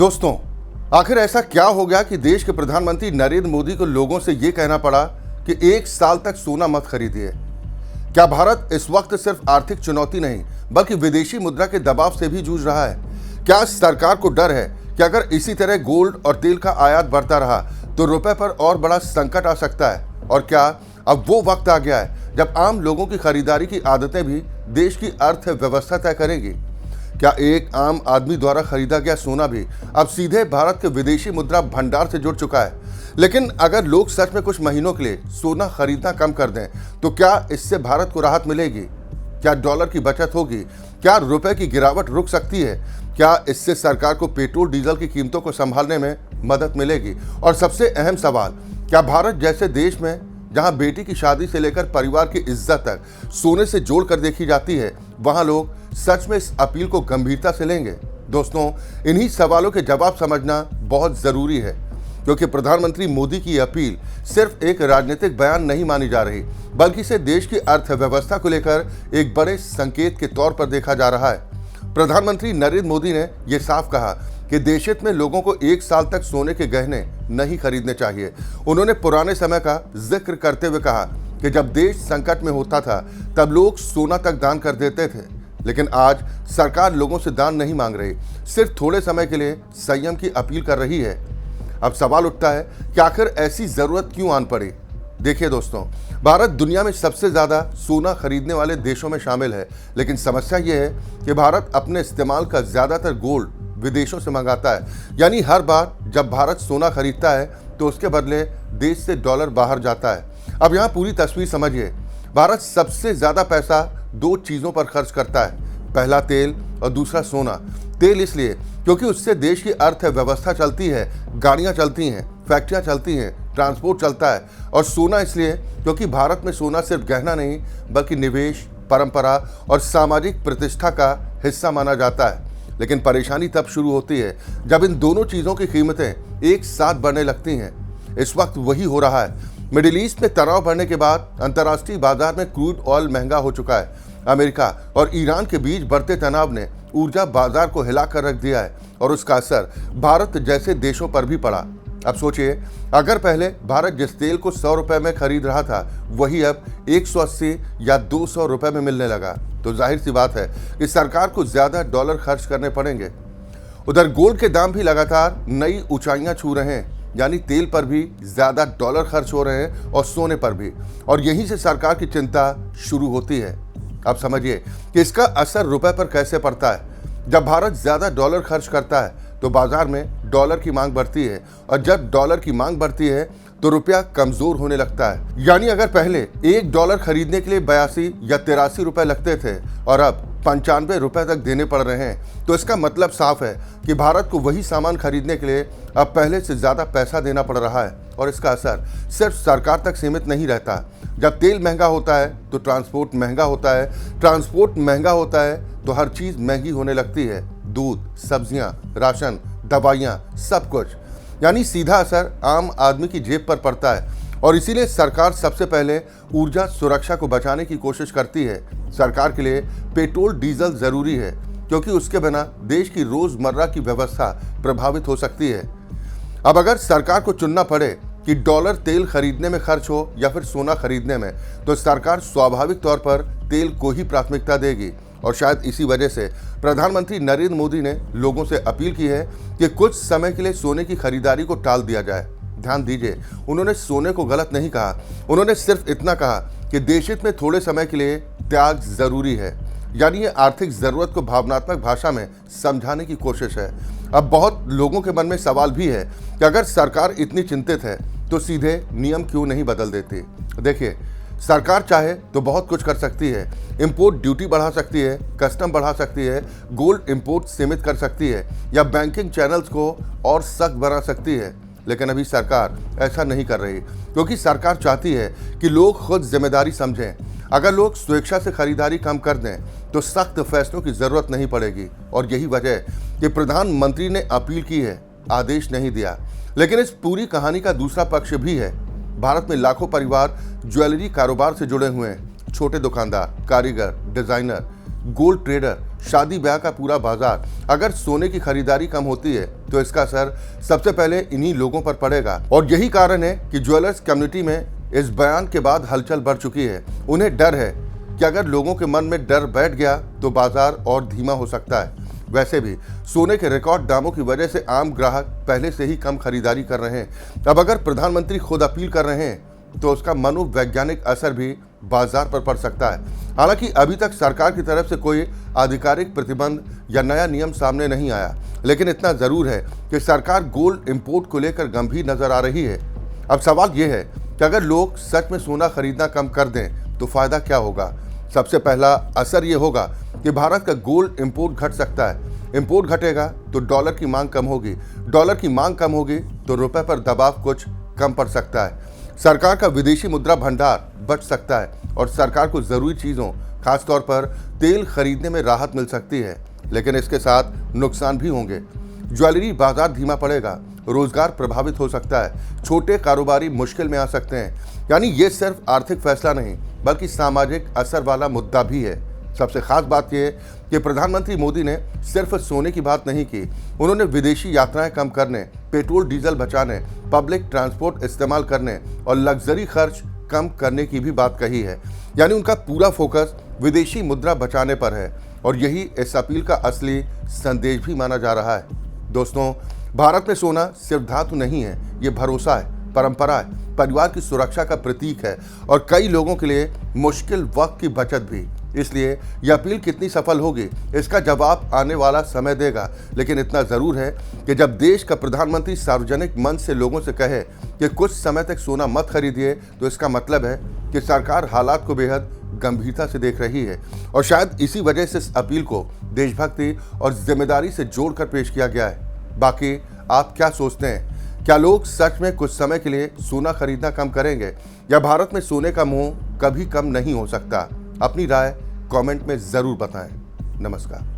दोस्तों, आखिर ऐसा क्या हो गया कि देश के प्रधानमंत्री नरेंद्र मोदी को लोगों से यह कहना पड़ा कि 1 साल तक सोना मत खरीदिए? क्या भारत इस वक्त सिर्फ आर्थिक चुनौती नहीं बल्कि विदेशी मुद्रा के दबाव से भी जूझ रहा है? क्या सरकार को डर है कि अगर इसी तरह गोल्ड और तेल का आयात बढ़ता रहा तो रुपए पर और बड़ा संकट आ सकता है? और क्या अब वो वक्त आ गया है जब आम लोगों की खरीदारी की आदतें भी देश की अर्थव्यवस्था तय करेंगी? क्या एक आम आदमी द्वारा खरीदा गया सोना भी अब सीधे भारत के विदेशी मुद्रा भंडार से जुड़ चुका है? लेकिन अगर लोग सच में कुछ महीनों के लिए सोना खरीदना कम कर दें तो क्या इससे भारत को राहत मिलेगी? क्या डॉलर की बचत होगी? क्या रुपए की गिरावट रुक सकती है? क्या इससे सरकार को पेट्रोल डीजल की कीमतों को संभालने में मदद मिलेगी? और सबसे अहम सवाल, क्या भारत जैसे देश में जहां बेटी की शादी से लेकर परिवार की इज्जत तक सोने से जोड़ कर देखी जाती है, वहां लोग सच में इस अपील को गंभीरता से लेंगे? दोस्तों, इन्हीं सवालों के जवाब समझना बहुत जरूरी है, क्योंकि प्रधानमंत्री मोदी की अपील सिर्फ एक राजनीतिक बयान नहीं मानी जा रही, बल्कि इसे देश की अर्थव्यवस्था को लेकर एक बड़े संकेत के तौर पर देखा जा रहा है। प्रधानमंत्री नरेंद्र मोदी ने यह साफ कहा कि देश हित में लोगों को 1 साल तक सोने के गहने नहीं खरीदने चाहिए। उन्होंने पुराने समय का जिक्र करते हुए कहा कि जब देश संकट में होता था तब लोग सोना तक दान कर देते थे, लेकिन आज सरकार लोगों से दान नहीं मांग रही, सिर्फ थोड़े समय के लिए संयम की अपील कर रही है। अब सवाल उठता है कि आखिर ऐसी जरूरत क्यों आन पड़ी? देखिए दोस्तों, भारत दुनिया में सबसे ज्यादा सोना खरीदने वाले देशों में शामिल है, लेकिन समस्या यह है कि भारत अपने इस्तेमाल का ज्यादातर गोल्ड विदेशों से मंगाता है। यानी हर बार जब भारत सोना खरीदता है तो उसके बदले देश से डॉलर बाहर जाता है। अब यहाँ पूरी तस्वीर समझिए। भारत सबसे ज्यादा पैसा 2 चीजों पर खर्च करता है, पहला तेल और दूसरा सोना। तेल इसलिए क्योंकि उससे देश की अर्थव्यवस्था चलती है, गाड़ियां चलती हैं, फैक्ट्रियां चलती हैं, ट्रांसपोर्ट चलता है। और सोना इसलिए क्योंकि भारत में सोना सिर्फ गहना नहीं बल्कि निवेश, परंपरा और सामाजिक प्रतिष्ठा का हिस्सा माना जाता है। लेकिन परेशानी तब शुरू होती है जब इन दोनों चीजों की कीमतें एक साथ बढ़ने लगती हैं। इस वक्त वही हो रहा है। मिडिल ईस्ट में तनाव बढ़ने के बाद अंतर्राष्ट्रीय बाजार में क्रूड ऑयल महंगा हो चुका है। अमेरिका और ईरान के बीच बढ़ते तनाव ने ऊर्जा बाजार को हिला कर रख दिया है और उसका असर भारत जैसे देशों पर भी पड़ा। अब सोचिए, अगर पहले भारत जिस तेल को 100 रुपए में खरीद रहा था वही अब 180 या 200 रुपए में मिलने लगा, तो जाहिर सी बात है कि सरकार को ज्यादा डॉलर खर्च करने पड़ेंगे। उधर गोल्ड के दाम भी लगातार नई ऊंचाइयां छू रहे हैं, यानी तेल पर भी ज्यादा डॉलर खर्च हो रहे हैं और सोने पर भी। और यहीं से सरकार की चिंता शुरू होती है। अब समझिए कि इसका असर रुपए पर कैसे पड़ता है। जब भारत ज्यादा डॉलर खर्च करता है तो बाजार में डॉलर की मांग बढ़ती है, और जब डॉलर की मांग बढ़ती है तो रुपया कमजोर होने लगता है। यानी अगर पहले $1 खरीदने के लिए 82 या 83 रुपए लगते थे और अब 95 रुपए तक देने पड़ रहे हैं, तो इसका मतलब साफ है कि भारत को वही सामान खरीदने के लिए अब पहले से ज्यादा पैसा देना पड़ रहा है। और इसका असर सिर्फ सरकार तक सीमित नहीं रहता। जब तेल महंगा होता है तो ट्रांसपोर्ट महंगा होता है, ट्रांसपोर्ट महंगा होता है तो हर चीज महंगी होने लगती है, दूध, सब्जियां, राशन, दवाइयां, सब कुछ। यानी सीधा असर आम आदमी की जेब पर पड़ता है। और इसीलिए सरकार सबसे पहले ऊर्जा सुरक्षा को बचाने की कोशिश करती है। सरकार के लिए पेट्रोल डीजल जरूरी है, क्योंकि उसके बिना देश की रोजमर्रा की व्यवस्था प्रभावित हो सकती है। अब अगर सरकार को चुनना पड़े कि डॉलर तेल खरीदने में खर्च हो या फिर सोना खरीदने में, तो सरकार स्वाभाविक तौर पर तेल को ही प्राथमिकता देगी। और शायद इसी वजह से प्रधानमंत्री नरेंद्र मोदी ने लोगों से अपील की है कि कुछ समय के लिए सोने की खरीदारी को टाल दिया जाए। ध्यान दीजिए, उन्होंने सोने को गलत नहीं कहा, उन्होंने सिर्फ इतना कहा कि देश हित में थोड़े समय के लिए त्याग जरूरी है। यानी ये आर्थिक जरूरत को भावनात्मक भाषा में समझाने की कोशिश है। अब बहुत लोगों के मन में सवाल भी है कि अगर सरकार इतनी चिंतित है तो सीधे नियम क्यों नहीं बदल देती? देखिए, सरकार चाहे तो बहुत कुछ कर सकती है। इंपोर्ट ड्यूटी बढ़ा सकती है, कस्टम बढ़ा सकती है, गोल्ड इंपोर्ट सीमित कर सकती है, या बैंकिंग चैनल्स को और सख्त बना सकती है। लेकिन अभी सरकार ऐसा नहीं कर रही, क्योंकि सरकार चाहती है कि लोग खुद जिम्मेदारी समझें। अगर लोग स्वेच्छा से खरीदारी कम कर दें तो सख्त फैसलों की जरूरत नहीं पड़ेगी। और यही वजह कि प्रधानमंत्री ने अपील की है, आदेश नहीं दिया। लेकिन इस पूरी कहानी का दूसरा पक्ष भी है। भारत में लाखों परिवार ज्वेलरी कारोबार से जुड़े हुए हैं। छोटे दुकानदार, कारीगर, डिजाइनर, गोल्ड ट्रेडर शादी ब्याह का पूरा बाजार। अगर सोने की खरीदारी कम होती है तो इसका असर सबसे पहले इन्हीं लोगों पर पड़ेगा और यही कारण है कि ज्वेलर्स कम्युनिटी में इस बयान के बाद हलचल बढ़ चुकी है। उन्हें डर है कि अगर लोगों के मन में डर बैठ गया तो बाजार और धीमा हो सकता है। वैसे भी सोने के रिकॉर्ड दामों की वजह से आम ग्राहक पहले से ही कम खरीदारी कर रहे हैं। अब अगर प्रधानमंत्री खुद अपील कर रहे हैं तो उसका मनोवैज्ञानिक असर भी बाजार पर पड़ सकता है। हालांकि अभी तक सरकार की तरफ से कोई आधिकारिक प्रतिबंध या नया नियम सामने नहीं आया, लेकिन इतना जरूर है कि सरकार गोल्ड इंपोर्ट को लेकर गंभीर नजर आ रही है। अब सवाल यह है कि अगर लोग सच में सोना खरीदना कम कर दें तो फायदा क्या होगा। सबसे पहला असर ये होगा कि भारत का गोल्ड इंपोर्ट घट सकता है। इंपोर्ट घटेगा तो डॉलर की मांग कम होगी, डॉलर की मांग कम होगी तो रुपए पर दबाव कुछ कम पड़ सकता है। सरकार का विदेशी मुद्रा भंडार बच सकता है और सरकार को जरूरी चीजों खासतौर पर तेल खरीदने में राहत मिल सकती है, लेकिन इसके साथ नुकसान भी होंगे। ज्वेलरी बाजार धीमा पड़ेगा, रोजगार प्रभावित हो सकता है, छोटे कारोबारी मुश्किल में आ सकते हैं। यानी ये सिर्फ आर्थिक फैसला नहीं बल्कि सामाजिक असर वाला मुद्दा भी है। सबसे खास बात यह कि प्रधानमंत्री मोदी ने सिर्फ सोने की बात नहीं की, उन्होंने विदेशी यात्राएं कम करने, पेट्रोल डीजल बचाने, पब्लिक ट्रांसपोर्ट इस्तेमाल करने और लग्जरी खर्च कम करने की भी बात कही है। यानी उनका पूरा फोकस विदेशी मुद्रा बचाने पर है और यही इस अपील का असली संदेश भी माना जा रहा है। दोस्तों, भारत में सोना सिर्फ धातु नहीं है, ये भरोसा है, परंपरा है, परिवार की सुरक्षा का प्रतीक है और कई लोगों के लिए मुश्किल वक्त की बचत भी। इसलिए यह अपील कितनी सफल होगी इसका जवाब आने वाला समय देगा, लेकिन इतना जरूर है कि जब देश का प्रधानमंत्री सार्वजनिक मंच से लोगों से कहे कि कुछ समय तक सोना मत खरीदिए तो इसका मतलब है कि सरकार हालात को बेहद गंभीरता से देख रही है और शायद इसी वजह से इस अपील को देशभक्ति और जिम्मेदारी से जोड़कर पेश किया गया है। बाकी आप क्या सोचते हैं? क्या लोग सच में कुछ समय के लिए सोना खरीदना कम करेंगे या भारत में सोने का मोह कभी कम नहीं हो सकता? अपनी राय कमेंट में जरूर बताएं। नमस्कार।